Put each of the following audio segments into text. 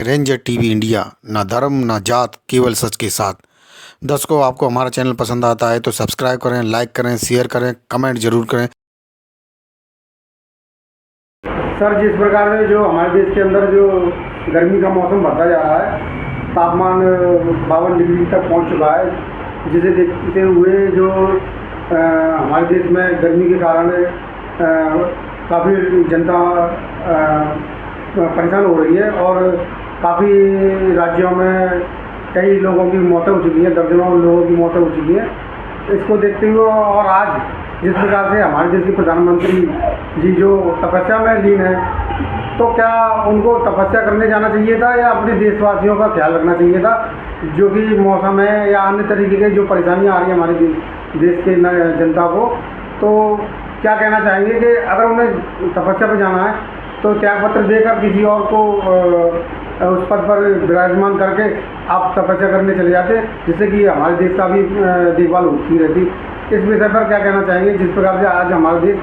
Ranger TV India, ना धर्म ना जात, केवल सच के साथ। दर्शकों, आपको हमारा चैनल पसंद आता है तो सब्सक्राइब करें, लाइक करें, शेयर करें, कमेंट जरूर करें। सर, जिस प्रकार से जो हमारे देश के अंदर जो गर्मी का मौसम बढ़ता जा रहा है, तापमान 52 डिग्री तक पहुंच चुका है, जिसे देखते हुए जो हमारे देश में गर्मी के कारण काफ़ी जनता परेशान हो रही है और काफ़ी राज्यों में कई लोगों की मौतें हो चुकी हैं, दर्जनों लोगों की मौतें हो चुकी हैं। इसको देखते हुए और आज जिस प्रकार से हमारे देश के प्रधानमंत्री जी जो तपस्या में लीन है, तो क्या उनको तपस्या करने जाना चाहिए था या अपने देशवासियों का ख्याल रखना चाहिए था, जो कि मौसम है या अन्य तरीके के जो परेशानियां आ रही हैं हमारे देश के जनता को। तो क्या कहना चाहेंगे कि अगर उन्हें तपस्या पर जाना है तो त्यागपत्र देकर किसी और को उस पद पर विराजमान करके आप तपस्या करने चले जाते, जिससे कि हमारे देश का भी देखभाल होती रहती। इस विषय पर क्या कहना चाहेंगे, जिस प्रकार से आज हमारा देश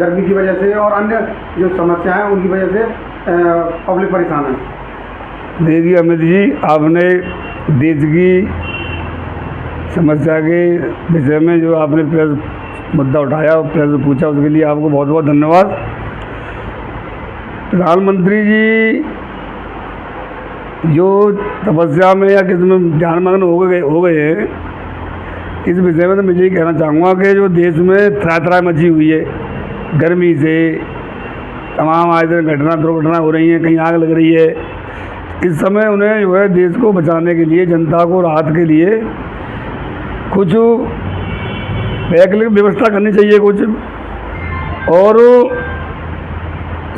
गर्मी की वजह से और अन्य जो समस्या हैं उनकी वजह से पब्लिक परेशान है। देखिए अमित जी, आपने देश की समस्या के विषय में जो आपने प्रेस मुद्दा उठाया और प्रेस पूछा, उसके लिए आपको बहुत बहुत धन्यवाद। प्रधानमंत्री जी जो तपस्या में या किस में ध्यान मग्न हो गए हैं, इस विषय में तो मैं यही कहना चाहूँगा कि जो देश में त्राही मची हुई है गर्मी से, तमाम आए दिन दुर्घटना हो रही हैं, कहीं आग लग रही है। इस समय उन्हें जो है देश को बचाने के लिए, जनता को राहत के लिए कुछ वैकल्पिक व्यवस्था करनी चाहिए कुछ, और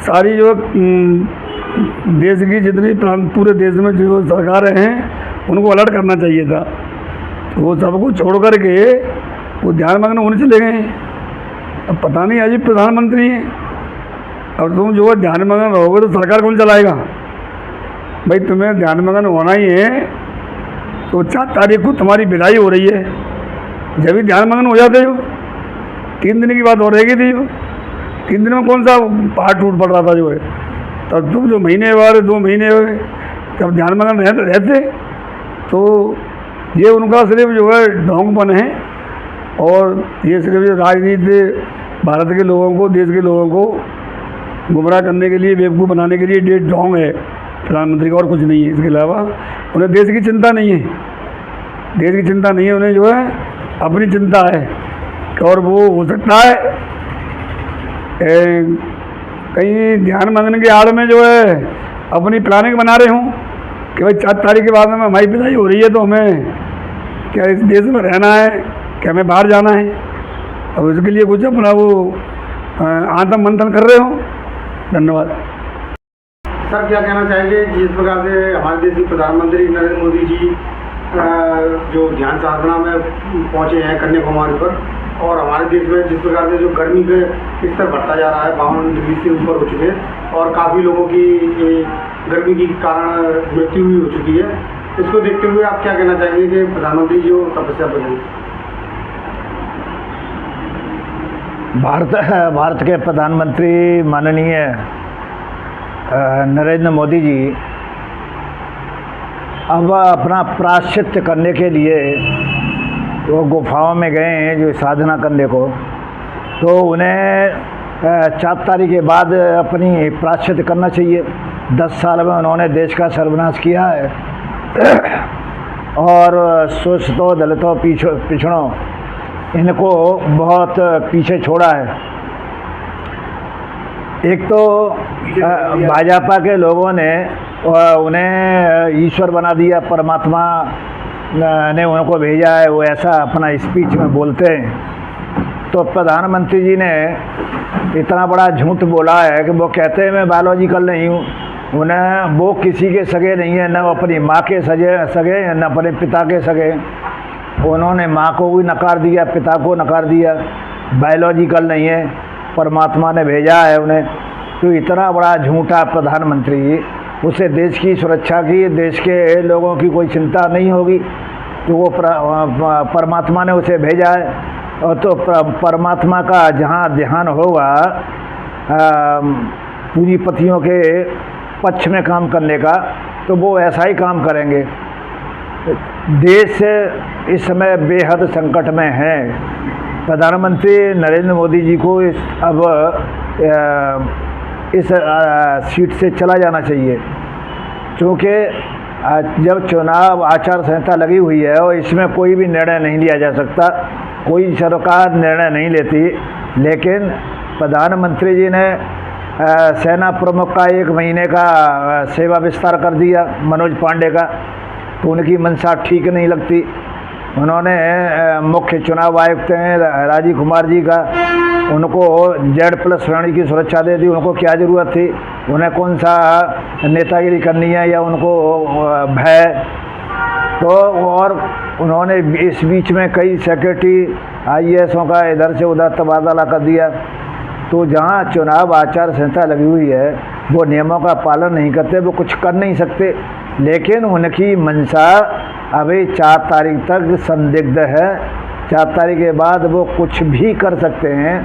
सारी जो देश की जितनी पूरे देश में जो सरकारें हैं उनको अलर्ट करना चाहिए था। तो वो सबको छोड़ करके वो ध्यान मग्न होने चले गए। अब पता नहीं अजीब प्रधानमंत्री हैं, अब तुम जो है ध्यान मग्न रहोगे तो सरकार कौन चलाएगा भाई? तुम्हें ध्यान मग्न होना ही है तो 4 तारीख को तुम्हारी विदाई हो रही है, जब भी ध्यान मग्न हो जाते हो। 3 दिन की बात हो रहेगी थी, 3 दिन में कौन सा पहाड़ टूट पड़ रहा था जो है। तब तुम जो महीने बाद 2 महीने हुए जब ध्यान मग्न रहते तो ये उनका सिर्फ जो है ढोंगपन है, और ये सिर्फ जो राजनीति भारत के लोगों को, देश के लोगों को गुमराह करने के लिए, बेवकूफ़ बनाने के लिए ढोंग है प्रधानमंत्री का, और कुछ नहीं है। इसके अलावा उन्हें देश की चिंता नहीं है, देश की चिंता नहीं है, उन्हें जो है अपनी चिंता है। और वो हो सकता है कहीं ध्यान मग्न के आड़ में जो है अपनी प्लानिंग बना रहे हों कि भाई 4 तारीख के बाद में हमारी विदाई हो रही है, तो हमें क्या इस देश में रहना है, क्या हमें बाहर जाना है। अब उसके लिए कुछ अपना वो आत्म मंथन कर रहे हो। धन्यवाद। सर, क्या कहना चाहेंगे जिस प्रकार से हमारे देश के प्रधानमंत्री नरेंद्र मोदी जी जो ध्यान साधना में पहुंचे हैं कन्याकुमारी पर, और हमारे देश में जिस प्रकार से जो गर्मी के स्तर बढ़ता जा रहा है, 52 डिग्री से ऊपर हो चुके हैं और काफ़ी लोगों की गर्मी के कारण मृत्यु भी हो चुकी है। इसको देखते हुए आप क्या कहना चाहेंगे कि प्रधानमंत्री जो तपस्या पर हैं? भारत के प्रधानमंत्री माननीय नरेंद्र मोदी जी अब अपना प्रायश्चित करने के लिए वो गुफाओं में गए हैं जो साधना करने को, तो उन्हें 4 तारीख के बाद अपनी प्रायश्चित करना चाहिए। 10 साल में उन्होंने देश का सर्वनाश किया है और शोषितों, दलितों, पिछड़ों इनको बहुत पीछे छोड़ा है। एक तो भाजपा के लोगों ने उन्हें ईश्वर बना दिया, परमात्मा ने उनको भेजा है, वो ऐसा अपना स्पीच में बोलते हैं। तो प्रधानमंत्री जी ने इतना बड़ा झूठ बोला है कि वो कहते हैं मैं बायोलॉजिकल नहीं हूँ, उन्हें वो किसी के सगे नहीं है, न अपनी माँ के सगे न अपने पिता के सगे। उन्होंने माँ को भी नकार दिया, पिता को नकार दिया, बायोलॉजिकल नहीं है, परमात्मा ने भेजा है उन्हें। तो इतना बड़ा झूठा प्रधानमंत्री, उसे देश की सुरक्षा की, देश के लोगों की कोई चिंता नहीं होगी, तो वो परमात्मा ने उसे भेजा है। और तो परमात्मा का जहाँ ध्यान होगा पूंजीपतियों के पक्ष में काम करने का, तो वो ऐसा ही काम करेंगे। देश इस समय बेहद संकट में है। प्रधानमंत्री नरेंद्र मोदी जी को इस सीट से चला जाना चाहिए, क्योंकि जब चुनाव आचार संहिता लगी हुई है और इसमें कोई भी निर्णय नहीं लिया जा सकता, कोई सरकार निर्णय नहीं लेती, लेकिन प्रधानमंत्री जी ने सेना प्रमुख का 1 महीने का सेवा विस्तार कर दिया मनोज पांडे का, तो उनकी मंशा ठीक नहीं लगती। उन्होंने मुख्य चुनाव आयुक्त हैं राजीव कुमार जी का, उनको Z+ श्रेणी की सुरक्षा दे दी। उनको क्या ज़रूरत थी? उन्हें कौन सा नेतागिरी करनी है या उनको भय? तो और उन्होंने इस बीच में कई सेक्रेटरी IASों का इधर से उधर तबादला कर दिया। तो जहाँ चुनाव आचार संहिता लगी हुई है, वो नियमों का पालन नहीं करते, वो कुछ कर नहीं सकते। लेकिन उनकी मंशा अभी 4 तारीख तक संदिग्ध है। 4 तारीख के बाद वो कुछ भी कर सकते हैं।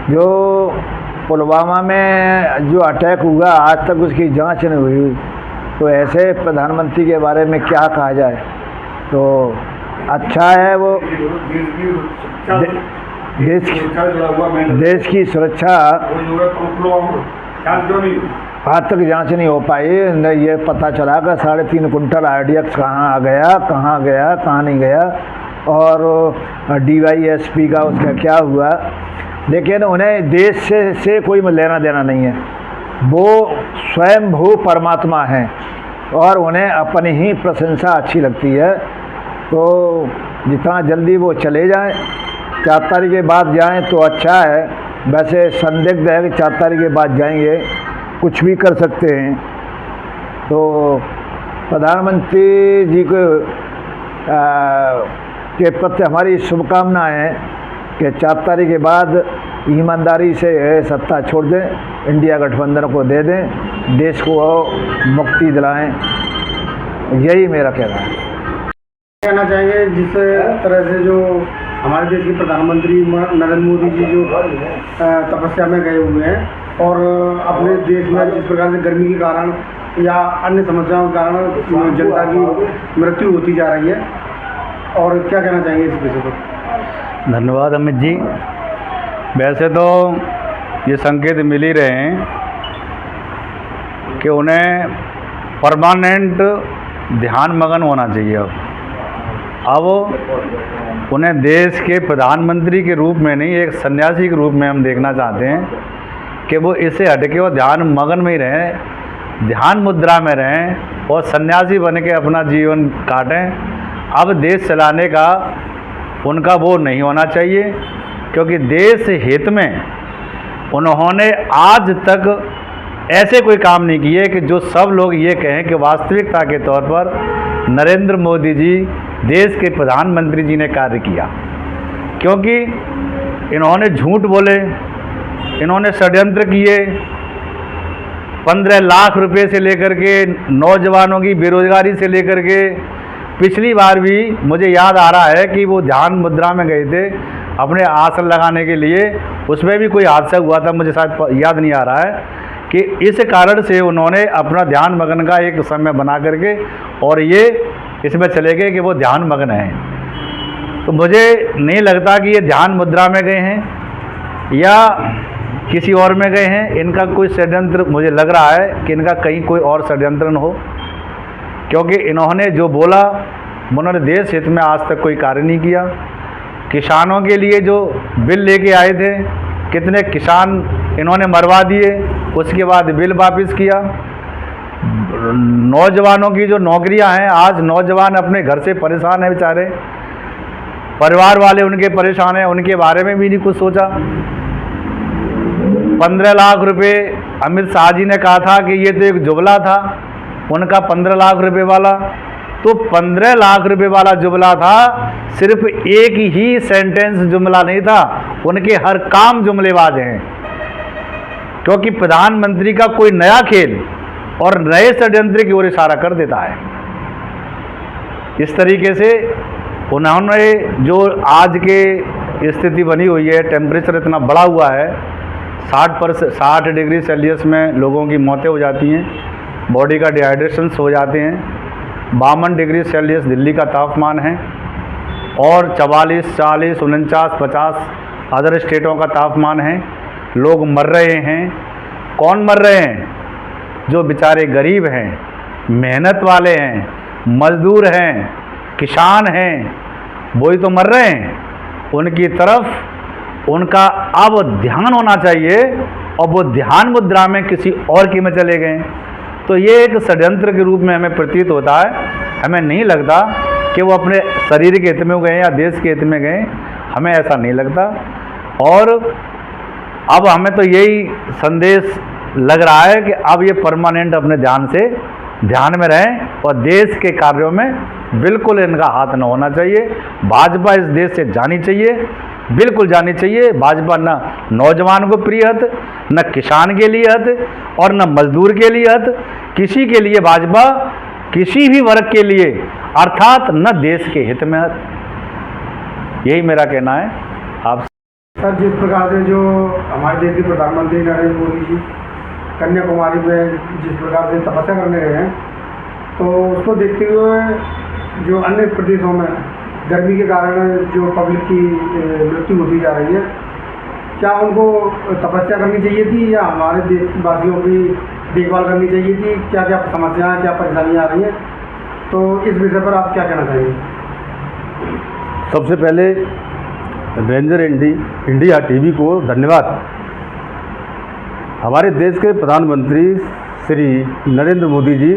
जो पुलवामा में जो अटैक हुआ, आज तक उसकी जांच नहीं हुई, तो ऐसे प्रधानमंत्री के बारे में क्या कहा जाए? तो अच्छा है वो देश की सुरक्षा आज तक जांच नहीं हो पाई। ये पता चला कि 3.5 कुंटल IDX कहाँ गया, कहाँ नहीं गया, और DYSP का उसका क्या हुआ। लेकिन उन्हें देश से कोई लेना देना नहीं है। वो स्वयंभू परमात्मा हैं और उन्हें अपनी ही प्रशंसा अच्छी लगती है। तो जितना जल्दी वो चले जाएं, 4 तारीख के बाद जाएं तो अच्छा है। वैसे संदिग्ध है कि 4 तारीख के बाद जाएंगे, कुछ भी कर सकते हैं। तो प्रधानमंत्री जी को के प्रति हमारी शुभकामनाएं हैं कि 4 तारीख के बाद ईमानदारी से सत्ता छोड़ दें, इंडिया गठबंधन को दे दें, देश को मुक्ति दिलाएं। यही मेरा कहना है। कहना चाहेंगे जिस तरह से जो हमारे देश के प्रधानमंत्री नरेंद्र मोदी जी जो तपस्या में गए हुए हैं और अपने देश में जिस प्रकार से गर्मी के कारण या अन्य समस्याओं के कारण जनता की मृत्यु होती जा रही है, और क्या कहना चाहेंगे इस विषय पर? धन्यवाद अमित जी। वैसे तो ये संकेत मिल ही रहे हैं कि उन्हें परमानेंट ध्यान मगन होना चाहिए। अब उन्हें देश के प्रधानमंत्री के रूप में नहीं, एक सन्यासी के रूप में हम देखना चाहते हैं कि वो इससे हटके वो ध्यान मगन में ही रहें, ध्यान मुद्रा में रहें और सन्यासी बन के अपना जीवन काटें। अब देश चलाने का उनका वो नहीं होना चाहिए, क्योंकि देश हित में उन्होंने आज तक ऐसे कोई काम नहीं किए कि जो सब लोग ये कहें कि वास्तविकता के तौर पर नरेंद्र मोदी जी देश के प्रधानमंत्री जी ने कार्य किया। क्योंकि इन्होंने झूठ बोले, इन्होंने षड्यंत्र किए, 15 लाख रुपए से लेकर के नौजवानों की बेरोजगारी से लेकर के पिछली बार भी मुझे याद आ रहा है कि वो ध्यान मुद्रा में गए थे अपने आसन लगाने के लिए, उसमें भी कोई हादसा हुआ था, मुझे शायद याद नहीं आ रहा है, कि इस कारण से उन्होंने अपना ध्यान मगन का एक समय बना करके और ये इसमें चले गए कि वो ध्यान मगन हैं। तो मुझे नहीं लगता कि ये ध्यान मुद्रा में गए हैं या किसी और में गए हैं। इनका कोई षड्यंत्र मुझे लग रहा है कि इनका कहीं कोई और षड्यंत्र न हो, क्योंकि इन्होंने जो बोला उन्होंने देश हित में आज तक कोई कार्य नहीं किया। किसानों के लिए जो बिल लेके आए थे, कितने किसान इन्होंने मरवा दिए, उसके बाद बिल वापस किया। नौजवानों की जो नौकरियां हैं, आज नौजवान अपने घर से परेशान हैं बेचारे, परिवार वाले उनके परेशान हैं, उनके बारे में भी नहीं कुछ सोचा। 15 लाख रुपए अमित शाह जी ने कहा था कि ये तो एक जुमला था उनका 15 लाख रुपए वाला, तो 15 लाख रुपए वाला जुमला था, सिर्फ एक ही सेंटेंस जुमला नहीं था, उनके हर काम जुमलेबाज हैं। क्योंकि प्रधानमंत्री का कोई नया खेल और नए षड्यंत्र की ओर इशारा कर देता है। इस तरीके से उन्होंने जो आज के स्थिति बनी हुई है, टेम्परेचर इतना बढ़ा हुआ है, 60 डिग्री सेल्सियस में लोगों की मौतें हो जाती हैं। बॉडी का डिहाइड्रेशन हो जाते हैं। 52 डिग्री सेल्सियस दिल्ली का तापमान है और 44, 40, 49, 50 अदर स्टेटों का तापमान है। लोग मर रहे हैं। कौन मर रहे हैं? जो बेचारे गरीब हैं, मेहनत वाले हैं, मजदूर हैं, किसान हैं, वही तो मर रहे हैं। उनकी तरफ उनका अब ध्यान होना चाहिए और वो ध्यान मुद्रा में किसी और की में चले गए। तो ये एक षड्यंत्र के रूप में हमें प्रतीत होता है। हमें नहीं लगता कि वो अपने शरीर के हित में गए या देश के हित में गए, हमें ऐसा नहीं लगता। और अब हमें तो यही संदेश लग रहा है कि अब ये परमानेंट अपने ध्यान में रहें और देश के कार्यों में बिल्कुल इनका हाथ न होना चाहिए। भाजपा इस देश से जानी चाहिए, बिल्कुल जानी चाहिए। भाजपा न नौजवान को प्रिय हत, न किसान के लिए हत और न मजदूर के लिए हत, किसी के लिए भाजपा किसी भी वर्ग के लिए अर्थात न देश के हित में हत। यही मेरा कहना है। आप सर, जिस प्रकार से जो हमारे देश के प्रधानमंत्री नरेंद्र मोदी जी कन्याकुमारी में जिस प्रकार से तपस्या करने गए हैं, तो उसको देखते हुए जो अन्य प्रदेशों में गर्मी के कारण जो पब्लिक की मृत्यु होती जा रही है, क्या उनको तपस्या करनी चाहिए थी या हमारे देशवासियों की देखभाल करनी चाहिए थी? क्या क्या समस्याएं, क्या परेशानियां आ रही हैं, तो इस विषय पर आप क्या कहना चाहेंगे? सबसे पहले रेंजर इंडिया टीवी को धन्यवाद। हमारे देश के प्रधानमंत्री श्री नरेंद्र मोदी जी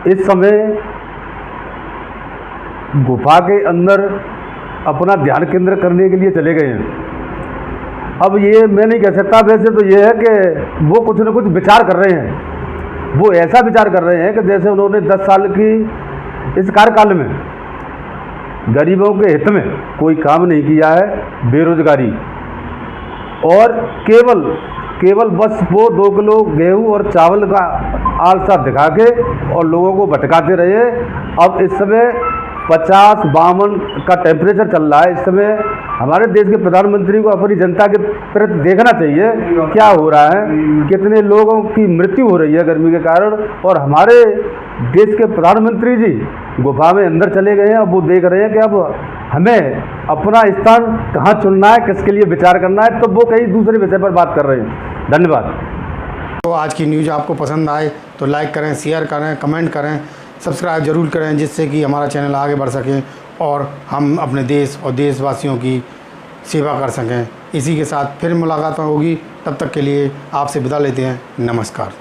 इस समय गुफा के अंदर अपना ध्यान केंद्र करने के लिए चले गए हैं। अब ये मैं नहीं कह सकता, वैसे तो ये है कि वो कुछ न कुछ विचार कर रहे हैं। वो ऐसा विचार कर रहे हैं कि जैसे उन्होंने 10 साल की इस कार्यकाल में गरीबों के हित में कोई काम नहीं किया है। बेरोजगारी और केवल बस वो 2 किलो गेहूं और चावल का आलसा दिखा के और लोगों को भटकाते रहे। अब इस समय 50-52 का टेम्परेचर चल रहा है। इस समय हमारे देश के प्रधानमंत्री को अपनी जनता के प्रति देखना चाहिए क्या हो रहा है, कितने लोगों की मृत्यु हो रही है गर्मी के कारण। और हमारे देश के प्रधानमंत्री जी गुफा में अंदर चले गए हैं। अब वो देख रहे हैं कि अब हमें अपना स्थान कहाँ चुनना है, किसके लिए विचार करना है, तो वो कहीं दूसरे विषय पर बात कर रहे हैं। धन्यवाद। तो आज की न्यूज़ आपको पसंद आए तो लाइक करें, शेयर करें, कमेंट करें, सब्सक्राइब जरूर करें, जिससे कि हमारा चैनल आगे बढ़ सके और हम अपने देश और देशवासियों की सेवा कर सकें। इसी के साथ फिर मुलाकात होगी, तब तक के लिए आपसे विदा लेते हैं। नमस्कार।